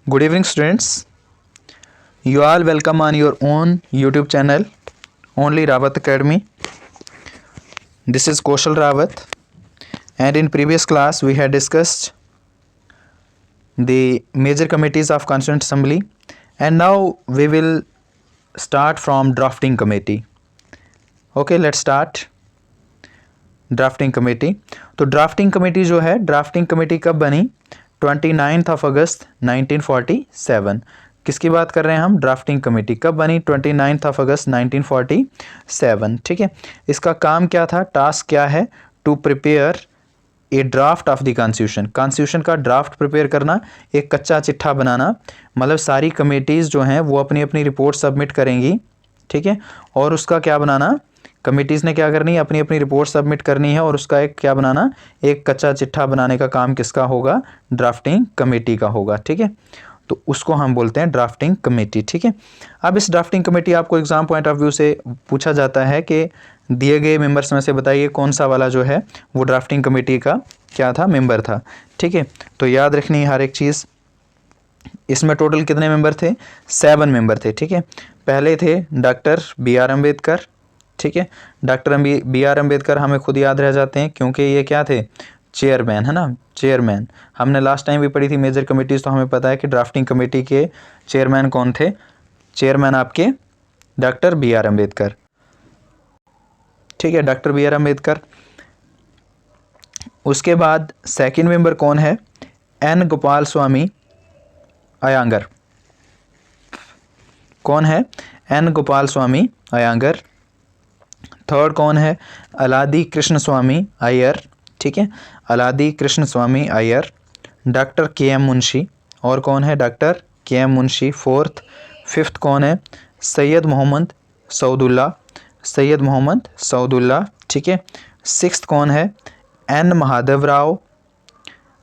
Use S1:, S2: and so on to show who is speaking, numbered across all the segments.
S1: Good evening, students. You all welcome on your own YouTube channel, Only Rawat Academy. This is Kaushal Rawat, and in previous class we had discussed the major committees of Constituent Assembly, and now we will start from drafting committee. Okay, let's start. Drafting committee. तो drafting committee जो है, drafting committee कब बनी? 29 अगस्त 1947। किसकी बात कर रहे हैं हम? ड्राफ्टिंग कमेटी कब बनी? 29 अगस्त 1947। ठीक है, इसका काम क्या था, टास्क क्या है? To prepare a draft of the constitution. Constitution का ड्राफ्ट प्रिपेयर करना, एक कच्चा चिट्ठा बनाना। मतलब सारी कमेटीज़ जो हैं वो अपनी अपनी रिपोर्ट सबमिट करेंगी, ठीक है, और उसका क्या बनाना, कमेटीज़ ने क्या करनी है, अपनी अपनी रिपोर्ट सबमिट करनी है और उसका एक क्या बनाना, एक कच्चा चिट्ठा बनाने का काम किसका होगा? ड्राफ्टिंग कमेटी का होगा। ठीक है, तो उसको हम बोलते हैं ड्राफ्टिंग कमेटी। ठीक है, अब इस ड्राफ्टिंग कमेटी आपको एग्जाम पॉइंट ऑफ व्यू से पूछा जाता है कि दिए गए मेंबर्स में से बताइए कौन सा वाला जो है वो ड्राफ्टिंग कमेटी का क्या था, मेंबर था। ठीक है, तो याद रखनी है हर एक चीज़। इसमें टोटल कितने मेंबर थे? 7 मेंबर थे। ठीक है, पहले थे डॉक्टर बी आर अम्बेडकर। ठीक है, डॉक्टर बी आर अम्बेडकर हमें खुद याद रह जाते हैं क्योंकि ये क्या थे? चेयरमैन, है ना, चेयरमैन। हमने लास्ट टाइम भी पढ़ी थी मेजर कमेटीज़, तो हमें पता है कि ड्राफ्टिंग कमेटी के चेयरमैन कौन थे? चेयरमैन आपके डॉक्टर बी आर अम्बेडकर। ठीक है, डॉक्टर बी आर अम्बेडकर। उसके बाद सेकंड मेंबर कौन है? एन गोपाल स्वामी अयंगर। कौन है? एन गोपाल स्वामी अयंगर। थर्ड कौन है? अलादी कृष्ण स्वामी अय्यर। ठीक है, अलादी कृष्ण स्वामी अय्यर। डॉक्टर के एम मुंशी। और कौन है? डॉक्टर के एम मुंशी। फिफ्थ कौन है? सैयद मोहम्मद सऊदुल्ला। सैयद मोहम्मद सऊदुल्ला। ठीक है, सिक्स्थ कौन है? N Mahadev Rao.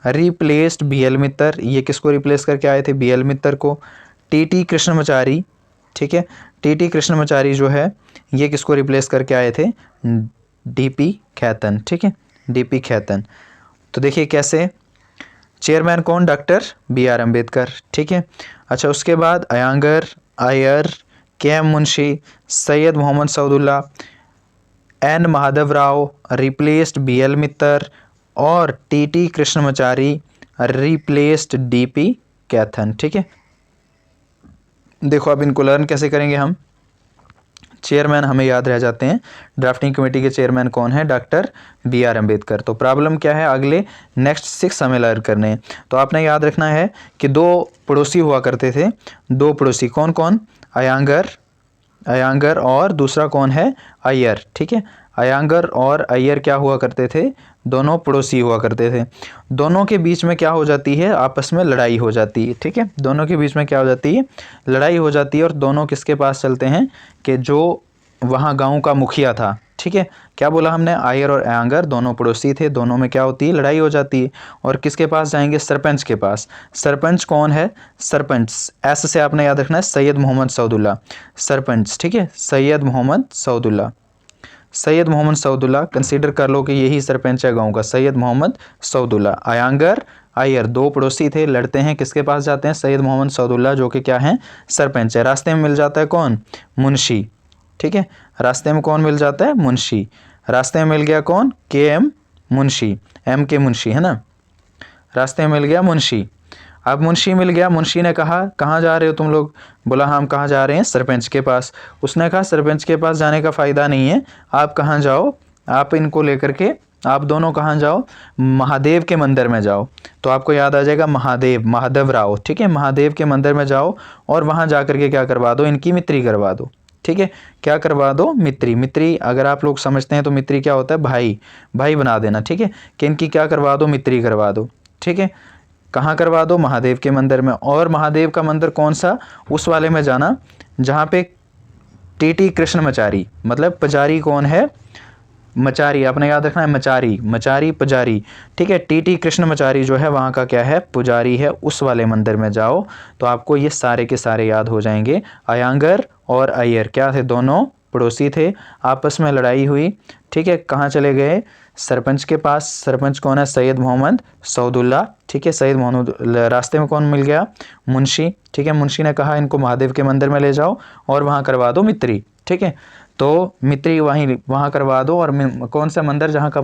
S1: Replaced B L Mitter. ये किसको रिप्लेस करके आए थे? बी एल मित्तर को। T T Krishnamachari. ठीक है, टी टी कृष्णमाचारी जो है ये किसको रिप्लेस करके आए थे? D P Khaitan. ठीक है, डी पी खैतन। तो देखिए कैसे, चेयरमैन कौन? Doctor B R Ambedkar. ठीक है, अच्छा, उसके बाद Ayyangar, Iyer, K M Munshi, Syed Mohammad Saadulla, N Mahadev Rao, replaced B L Mitter, और T T Krishnamachari replaced D P Khaitan. ठीक है, देखो अब इनको लर्न कैसे करेंगे हम। चेयरमैन हमें याद रह जाते हैं, ड्राफ्टिंग कमेटी के चेयरमैन कौन है? Doctor B R Ambedkar. तो प्रॉब्लम क्या है, अगले नेक्स्ट 6 हमें लर्न करने हैं। तो आपने याद रखना है कि 2 पड़ोसी हुआ करते थे। 2 पड़ोसी कौन कौन? अयंगर और दूसरा कौन है? अय्यर। ठीक है, अयंगर और अय्यर क्या हुआ करते थे? दोनों पड़ोसी हुआ करते थे। दोनों के बीच में क्या हो जाती है? आपस में लड़ाई हो जाती है। ठीक है, दोनों के बीच में क्या हो जाती है? लड़ाई हो जाती है। और दोनों किसके पास चलते हैं? कि जो वहाँ गांव का मुखिया था। ठीक है, क्या बोला हमने? अय्यर और अयंगर दोनों पड़ोसी थे, दोनों में क्या होती है? लड़ाई हो जाती है। और किसके पास जाएंगे? सरपंच के पास। सरपंच कौन है? सरपंच एस से आपने याद रखना है, सैयद मोहम्मद सऊदुल्ला। सरपंच, ठीक है, सैयद मोहम्मद सऊदुल्ला। सैयद मोहम्मद सऊदुल्ला कंसीडर कर लो कि यही सरपंच है गांव का, सैयद मोहम्मद सऊदुल्ला। अयंगर, अय्यर 2 पड़ोसी थे, लड़ते हैं, किसके पास जाते हैं? सैयद मोहम्मद सऊदुल्ला जो कि क्या है? सरपंच है। रास्ते में मिल जाता है कौन? मुंशी। ठीक है, रास्ते में कौन मिल जाता है? मुंशी। रास्ते में मिल गया कौन? के एम मुंशी, एम के मुंशी, है ना, रास्ते में मिल गया मुंशी। अब मुंशी मिल गया, मुंशी ने कहा कहाँ जा रहे हो तुम लोग? बोला हम कहाँ जा रहे हैं? सरपंच के पास। उसने कहा सरपंच के पास जाने का फ़ायदा नहीं है, आप कहाँ जाओ, आप इनको लेकर के आप दोनों कहाँ जाओ? महादेव के मंदिर में जाओ। तो आपको याद आ जाएगा महादेव राव। ठीक है, महादेव के मंदिर में जाओ और वहाँ जा करके क्या करवा दो? इनकी मित्री करवा दो। ठीक है, क्या करवा दो? मित्री। मित्री अगर आप लोग समझते हैं तो मित्री क्या होता है? भाई, भाई बना देना। ठीक है, कि इनकी क्या करवा दो? मित्री करवा दो। ठीक है, कहाँ करवा दो? महादेव के मंदिर में। और महादेव का मंदिर कौन सा? उस वाले में जाना जहाँ पे टी टी कृष्णमाचारी, मतलब पुजारी कौन है? मचारी, आपने याद रखना है, मचारी, मचारी पुजारी। ठीक है, टी टी कृष्णमाचारी जो है वहाँ का क्या है? पुजारी है। उस वाले मंदिर में जाओ तो आपको ये सारे के सारे याद हो जाएंगे। अयंगर और अय्यर क्या थे? दोनों पड़ोसी थे, आपस में लड़ाई हुई। ठीक है, कहाँ चले गए? सरपंच के पास। सरपंच कौन है? सैयद मोहम्मद सऊदुल्ला। ठीक है, सईद मोहम्मद। रास्ते में कौन मिल गया? मुंशी, ठीक है। मुंशी ने कहा इनको महादेव के मंदिर में ले जाओ और वहाँ करवा दो मित्री, ठीक है। तो मित्री वहाँ करवा दो। और कौन सा मंदिर जहाँ का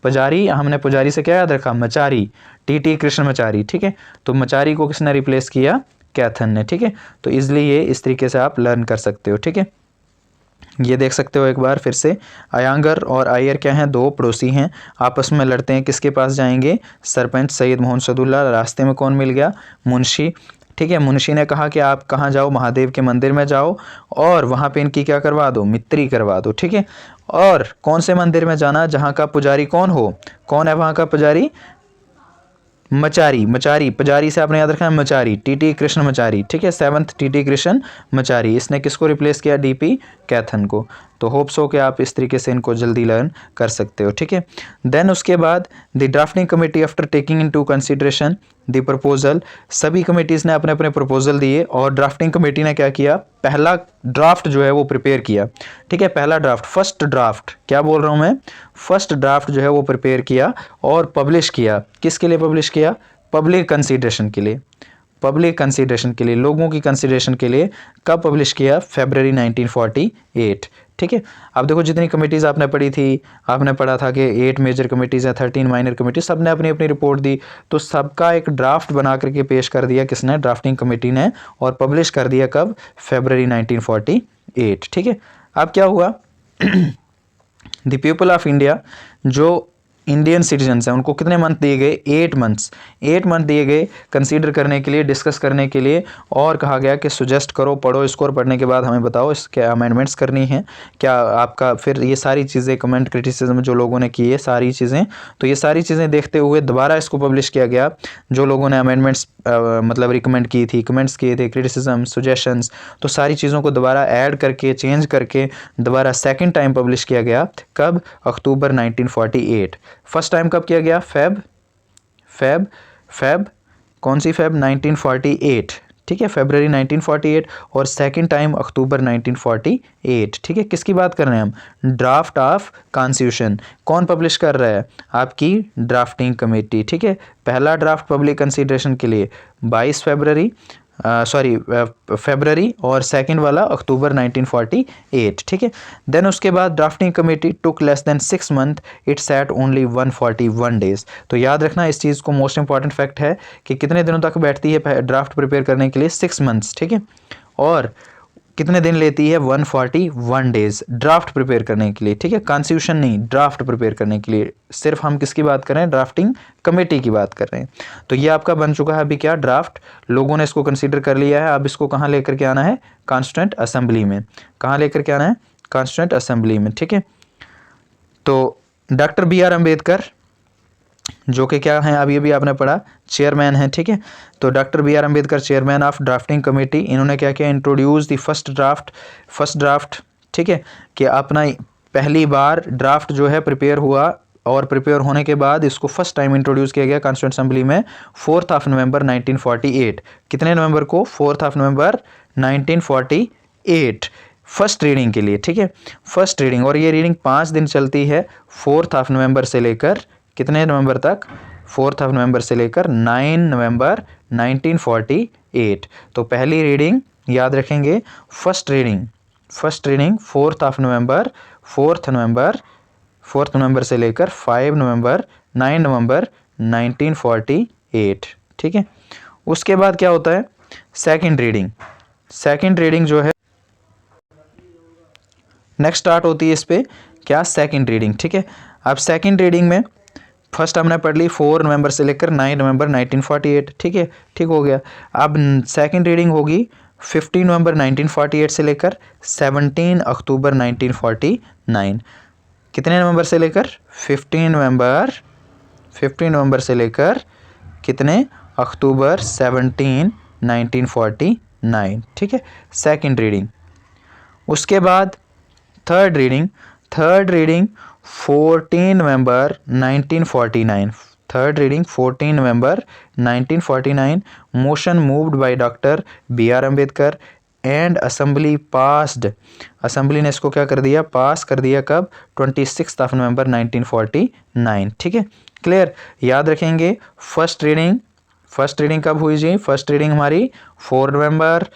S1: पुजारी हमने पुजारी से क्या याद रखा? मचारी, टी कृष्ण मचारी, ठीक है। तो मचारी को किसने रिप्लेस किया? कैथन ने, ठीक है। तो इसलिए ये इस तरीके से आप लर्न कर सकते हो, ठीक है। ये देख सकते हो एक बार फिर से, अयंगर और अय्यर क्या हैं? दो पड़ोसी हैं, आपस में लड़ते हैं। किसके पास जाएंगे? सरपंच सैयद मोहम्मद सदुल्ला। रास्ते में कौन मिल गया? मुंशी, ठीक है। मुंशी ने कहा कि आप कहाँ जाओ? महादेव के मंदिर में जाओ और वहाँ पे इनकी क्या करवा दो? मित्री करवा दो, ठीक है। और कौन से मंदिर में जाना? जहाँ का पुजारी कौन हो? कौन है वहाँ का पुजारी? मचारी। पुजारी से आपने याद रखना है मचारी, टी कृष्ण मचारी, ठीक है। 7th T Krishna मचारी। इसने किसको रिप्लेस किया? डीपी कैथन को। तो होप्स हो कि आप इस तरीके से इनको जल्दी लर्न कर सकते हो, ठीक है। देन उसके बाद the drafting committee after taking into consideration the proposal, सभी कमेटीज़ ने अपने अपने प्रपोजल दिए और ड्राफ्टिंग कमेटी ने क्या किया? पहला ड्राफ्ट जो है वो प्रिपेयर किया, ठीक है। पहला ड्राफ्ट, फर्स्ट ड्राफ्ट, क्या बोल रहा हूँ मैं? फर्स्ट ड्राफ्ट जो है वो प्रिपेयर किया और पब्लिश किया। किसके लिए पब्लिश किया? पब्लिक कंसीडरेशन के लिए, पब्लिक कंसीडरेशन के लिए, लोगों की कंसीडरेशन के लिए। कब पब्लिश किया? फरवरी 1948, ठीक है। अब देखो जितनी कमेटीज़ आपने पढ़ी थी, आपने पढ़ा था कि 8 मेजर कमेटीज़ हैं, 13 माइनर कमेटी, सब ने अपनी अपनी रिपोर्ट दी। तो सबका एक ड्राफ्ट बना करके पेश कर दिया किसने? ड्राफ्टिंग कमेटी ने। और पब्लिश कर दिया कब? फरवरी 1948, ठीक है। अब क्या हुआ? द पीपल ऑफ इंडिया, जो इंडियन सिटीजन्स हैं, उनको कितने मंथ दिए गए? 8 मंथ्स, 8 मंथ दिए गए कंसीडर करने के लिए, डिस्कस करने के लिए। और कहा गया कि सुजेस्ट करो, पढ़ो इसको, और पढ़ने के बाद हमें बताओ इस क्या अमेंडमेंट्स करनी है, क्या आपका फिर ये सारी चीज़ें, कमेंट क्रिटिसिज्म जो लोगों ने किए सारी चीज़ें, तो ये सारी चीज़ें देखते हुए दोबारा इसको पब्लिश किया गया। जो लोगों ने अमेंडमेंट्स मतलब रिकमेंड की थी, कमेंट्स किए थे, क्रिटिसिज्म, सुजेशंस, तो सारी चीज़ों को दोबारा ऐड करके, चेंज करके दोबारा सेकेंड टाइम पब्लिश किया गया। कब? अक्टूबर 1948। फर्स्ट टाइम कब किया गया? फेब कौन सी फेब? 1948, ठीक है, फरवरी 1948। और सेकंड टाइम अक्टूबर 1948, ठीक है। किसकी बात कर रहे हैं हम? Draft of constitution. कौन पब्लिश कर रहा है? आपकी ड्राफ्टिंग कमेटी, ठीक है। पहला ड्राफ्ट पब्लिक कंसीडरेशन के लिए 22 फरवरी और सेकंड वाला अक्टूबर 1948, ठीक है। देन उसके बाद drafting committee took less than 6 month, it set only 141 days. तो याद रखना इस चीज़ को, मोस्ट इंपॉर्टेंट फैक्ट है कि कितने दिनों तक बैठती है ड्राफ्ट प्रिपेयर करने के लिए? 6 मंथ्स, ठीक है। और कितने दिन लेती है? 141 डेज ड्राफ्ट प्रिपेयर करने के लिए, ठीक है। कॉन्स्टिट्यूशन नहीं, ड्राफ्ट प्रिपेयर करने के लिए। सिर्फ हम किसकी बात कर रहे हैं? ड्राफ्टिंग कमेटी की बात कर रहे हैं। तो ये आपका बन चुका है अभी क्या? ड्राफ्ट। लोगों ने इसको कंसीडर कर लिया है। अब इसको कहाँ लेकर के आना है? कॉन्स्टिट्यूएंट असेंबली में। कहाँ लेकर के आना है? कॉन्स्टिट्यूएंट असेंबली में, ठीक है। तो डॉक्टर BR अम्बेडकर, जो कि क्या है, अभी अभी आपने पढ़ा, चेयरमैन है, ठीक है। तो doctor BR Ambedkar chairman of drafting committee, इन्होंने क्या किया? इंट्रोड्यूस द फर्स्ट ड्राफ्ट, ठीक है। कि अपना पहली बार ड्राफ्ट जो है प्रिपेयर हुआ और प्रिपेयर होने के बाद इसको फर्स्ट टाइम इंट्रोड्यूस किया गया कॉन्स्टिट्यूएंट असेंबली में 4 नवंबर 1948। कितने नवंबर को? 4 नवंबर 1948, फर्स्ट रीडिंग के लिए, ठीक है। फर्स्ट रीडिंग, और ये रीडिंग 5 दिन चलती है, 4 नवंबर से लेकर कितने नवंबर तक? 4 नवंबर से लेकर 9 नवंबर 1948। तो पहली रीडिंग याद रखेंगे, फर्स्ट रीडिंग 4 नवंबर से लेकर 5 नवंबर 9 नवंबर 1948, ठीक है। उसके बाद क्या होता है? सेकंड रीडिंग जो है नेक्स्ट स्टार्ट होती है इस पे क्या? सेकंड रीडिंग, ठीक है। अब सेकंड रीडिंग में फर्स्ट हमने पढ़ ली 4 नवंबर से लेकर 9 नवंबर 1948, ठीक है, ठीक हो गया। अब सेकंड रीडिंग होगी 15 नवंबर 1948 से लेकर 17 अक्टूबर 1949। कितने नवंबर से लेकर? 15 नवंबर से लेकर कितने? अक्टूबर 17 1949, ठीक है, सेकंड रीडिंग। उसके बाद third reading 14 November 1949। Third reading 14 November 1949। Motion moved by doctor BR Ambedkar, and assembly passed, assembly ने इसको क्या कर दिया, पास कर दिया कब, 26 नवंबर 1949। ठीक है, क्लियर, याद रखेंगे। फर्स्ट रीडिंग कब हुई जी, फर्स्ट रीडिंग हमारी 4 नवंबर,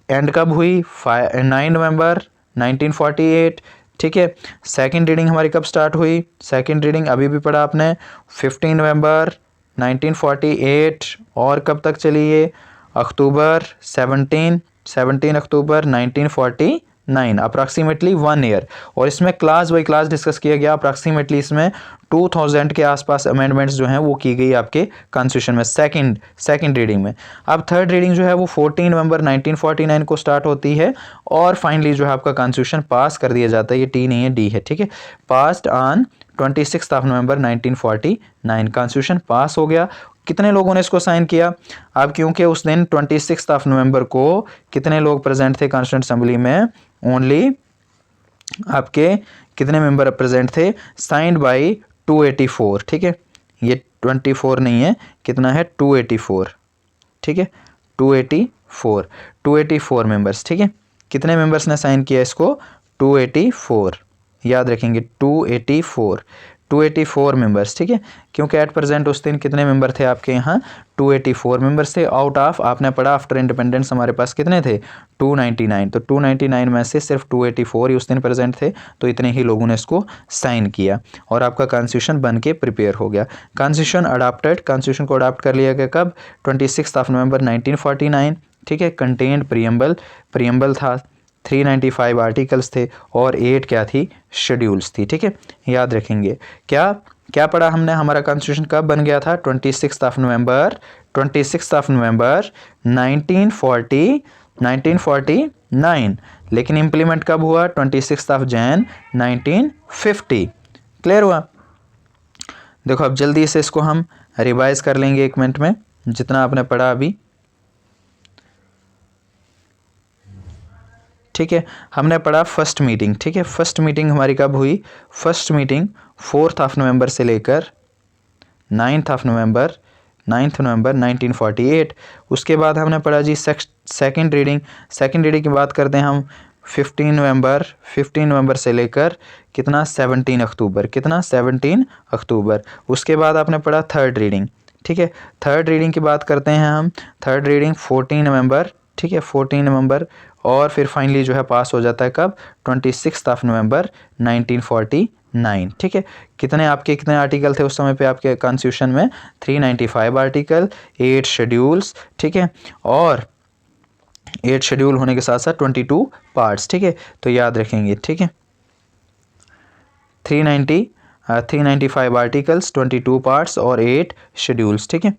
S1: एंड कब हुई, 9 नवंबर 1948। ठीक है, सेकंड रीडिंग हमारी कब स्टार्ट हुई, सेकंड रीडिंग अभी भी पढ़ा आपने 15 नवंबर 1948, और कब तक चली ये, अक्टूबर 17 अक्टूबर 1949, अप्रॉक्सीमेटली 1 ईयर। और इसमें क्लास बाई क्लास डिस्कस किया गया। अप्रॉक्सीमेटली इसमें 2000 के आसपास अमेंडमेंट्स जो हैं वो की गई आपके कॉन्स्टिट्यूशन में सेकंड रीडिंग में। अब थर्ड रीडिंग जो है वो 14 नवंबर 1949 को स्टार्ट होती है, और फाइनली जो है आपका कॉन्स्टिट्यूशन पास कर दिया जाता है। ये टी नहीं है, डी है। ठीक है, पास्ड ऑन 26 नवंबर 1949, कॉन्स्टिट्यूशन पास हो गया। कितने लोगों ने इसको साइन किया, अब क्योंकि उस दिन 26 नवंबर को कितने लोग प्रेजेंट थे कॉन्स्टिट्यूंट असेंबली में, ओनली आपके कितने मेंबर प्रेजेंट थे, साइंड बाय 284। ठीक है, ये 24 नहीं है, कितना है 284। ठीक है, 284 मेंबर्स। ठीक है, कितने मेंबर्स ने साइन किया इसको, 284, याद रखेंगे 284 मेंबर्स। ठीक है, क्योंकि एट प्रेजेंट उस दिन कितने मेंबर थे आपके यहाँ, 284 मेंबर्स थे। आउट ऑफ आपने पढ़ा आफ्टर इंडिपेंडेंस हमारे पास कितने थे, 299, तो 299 में से सिर्फ 284 ही उस दिन प्रेजेंट थे, तो इतने ही लोगों ने इसको साइन किया, और आपका कॉन्स्टिट्यूशन बन के प्रिपेयर हो गया। कॉन्स्टिट्यूशन अडॉप्टेड, कॉन्स्टिट्यूशन को अडॉप्ट कर लिया गया कब, 26 नवंबर 1949। ठीक है, कंटेंट प्रियम्बल था, 395 आर्टिकल्स थे, और 8 क्या थी, शेड्यूल्स थी। ठीक है, याद रखेंगे। क्या क्या पढ़ा हमने, हमारा कॉन्स्टिट्यूशन कब बन गया था, 26 नवंबर 1949, लेकिन इम्प्लीमेंट कब हुआ, 26 जनवरी 1950। क्लियर हुआ। देखो अब जल्दी से इसको हम रिवाइज कर लेंगे 1 मिनट में, जितना आपने पढ़ा अभी। ठीक है, हमने पढ़ा फर्स्ट मीटिंग। ठीक है, फर्स्ट मीटिंग हमारी कब हुई, फर्स्ट मीटिंग 4 नवंबर से लेकर 9 नवंबर 1948। उसके बाद हमने पढ़ा जी सेकंड रीडिंग की बात करते हैं हम, 15 नवंबर से लेकर कितना, 17 अक्टूबर। उसके बाद आपने पढ़ा थर्ड रीडिंग। ठीक है, थर्ड रीडिंग की बात करते हैं हम, थर्ड रीडिंग 14 नवंबर। ठीक है, 14 नवंबर, और फिर फाइनली जो है पास हो जाता है कब, 26 नवंबर 1949। ठीक है, कितने आर्टिकल थे उस समय पे आपके कॉन्स्टिट्यूशन में, 395 आर्टिकल, 8 शेड्यूल्स। ठीक है, और 8 शेड्यूल होने के साथ साथ 22 पार्ट्स। ठीक है, तो याद रखेंगे। ठीक है, 395 आर्टिकल्स, 22 पार्ट्स और 8 शेड्यूल्स। ठीक है,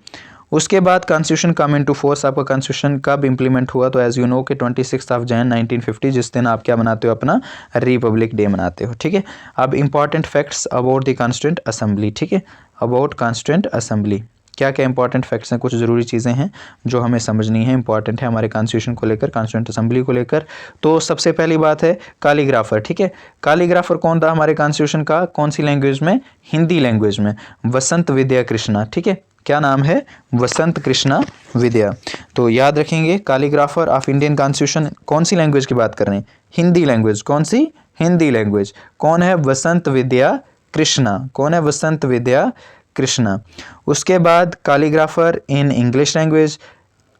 S1: उसके बाद कॉन्स्टिट्यूशन कम इनटू फोर्स। आपका कॉन्स्टिट्यूशन कब इंप्लीमेंट हुआ, तो एज यू नो कि 26 जनवरी 1950, जिस दिन आप क्या मनाते हो, अपना रिपब्लिक डे मनाते हो। ठीक है, अब important facts about the constituent assembly. ठीक है, अबाउट कॉन्स्टिट्यूंट असेंबली क्या क्या इंपॉर्टेंट फैक्ट्स हैं, कुछ ज़रूरी चीज़ें हैं जो हमें समझनी है, इंपॉर्टेंट है हमारे कॉन्स्टिट्यूशन को लेकर, कॉन्स्टिट्यूंट असेंबली को लेकर। तो सबसे पहली बात है कालीग्राफर। ठीक है, कालीग्राफर कौन था हमारे कॉन्स्टिट्यूशन का, कौन सी लैंग्वेज में, हिंदी लैंग्वेज में, वसंत विद्या कृष्णा। ठीक है, क्या नाम है, वसंत कृष्णा विद्या। तो याद रखेंगे कालीग्राफर ऑफ इंडियन कॉन्स्टिट्यूशन, कौन सी लैंग्वेज की बात कर रहे हैं, हिंदी लैंग्वेज। कौन सी, हिंदी लैंग्वेज। कौन है, वसंत विद्या कृष्णा। कौन है, वसंत विद्या कृष्णा। उसके बाद कालीग्राफर इन इंग्लिश लैंग्वेज।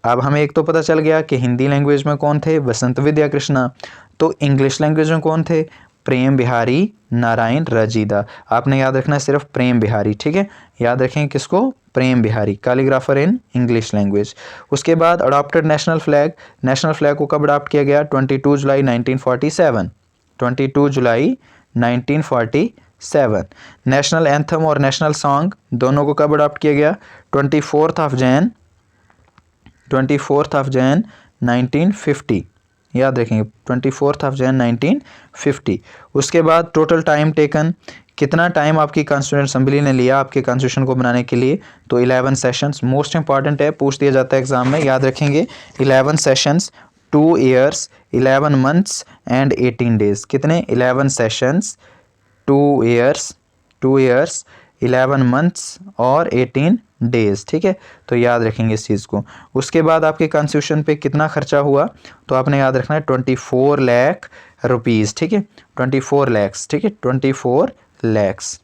S1: अब हमें एक तो पता चल गया कि हिंदी लैंग्वेज में कौन थे, वसंत विद्या कृष्णा। तो इंग्लिश लैंग्वेज में कौन थे, प्रेम बिहारी नारायण रजीदा। आपने याद रखना है सिर्फ प्रेम बिहारी। ठीक है, याद रखें किसको, Prem Behari. Calligrapher in English language. उसके बाद adopted national flag. National flag को कब अडॉप्ट किया गया, 22 जुलाई 1947। 22 जुलाई 1947। नेशनल एंथम और नेशनल सॉन्ग दोनों को कब अडॉप्ट किया गया, 24 जनवरी 1950। याद रखेंगे 24 जनवरी 1950। उसके बाद टोटल टाइम टेकन, कितना टाइम आपकी कॉन्स्टिट्यूंट असेंबली ने लिया आपके कॉन्स्टिट्यूशन को बनाने के लिए, तो 11 सेशंस। मोस्ट इंपॉर्टेंट है, पूछ दिया जाता है एग्जाम में, याद रखेंगे 11 sessions, 2 years, 11 months and 18 days. कितने, 11 सेशंस, 2 ईयर्स, 11 मंथ्स और 18 डेज, ठीक है। तो याद रखेंगे इस चीज़ को। उसके बाद आपके कॉन्स्टिट्यूशन पे कितना खर्चा हुआ, तो आपने याद रखना है 24 लाख रुपीज़, ठीक है, 24 लैक्स, ठीक है, 24 लैक्स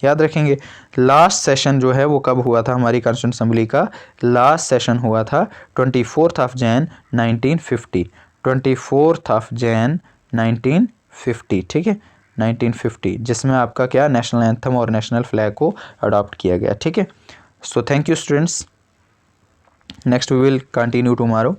S1: याद रखेंगे। लास्ट सेशन जो है वो कब हुआ था हमारी कॉन्स्टिट्यूंट असेंबली का, लास्ट सेशन हुआ था 24 जैन 1950, 24 जैन 1950, ठीक है, 1950, जिसमें आपका क्या नेशनल एंथम और नेशनल फ्लैग को अडॉप्ट किया गया, ठीक है। So thank you students, next we will continue tomorrow.